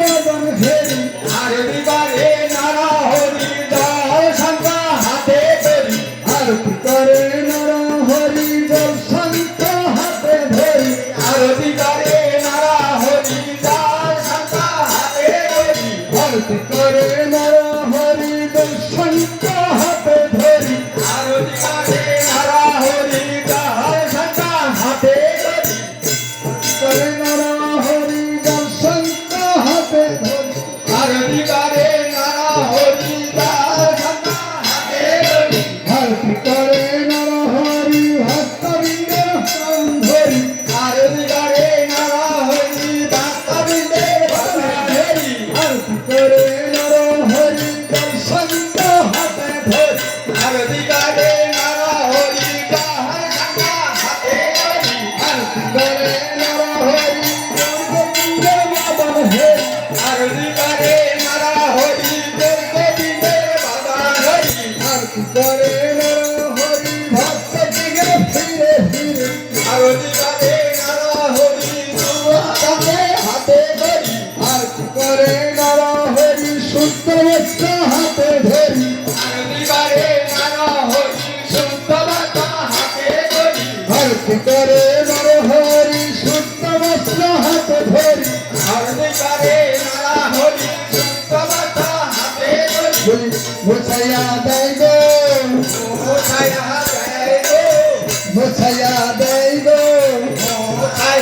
বাদন ঘেরি আরতি করে নর হরি জল শঙ্খ হাতে ধরি আরতি করে নর হরি জল শঙ্খ হাতে ধরি আরতি করে নর হরি জল শঙ্খ হাতে ধরি আরতি করে নর হরি জল শঙ্খ হাতে ধরি আরতি করে নর হরি জল শঙ্খ হাতে ধরি করে নর হরি জল শঙ্খ হাতে ধরি আরতি করে নর হরি জল শঙ্খ হাতে ধরি আরতি করে নর হরি ভক্তবৃন্দের প্রাণ ধরি আরতি করে নর হরি ভক্তবৃন্দের প্রাণ ধরি আরতি করে নর হরি জল শঙ্খ হাতে ধরি আরতি করে নর হরি জল শঙ্খ হাতে ধরি আরতি করে নর হরি গোবিন্দের বাদন হেরি আরতি করে নর হরি গোবিন্দের বাদন হরি আরতি করে নর হরি ভক্ত দিগে ফিরে ফিরে আরতি করে নর হরি যুবককে হাতে ধরি আরতি করে নর হরি শুদ্ধ বস্ত্র হাতে ধরি আরতি করে নর হরি শুদ্ধ বাতা হাতে ধরি আরতি করে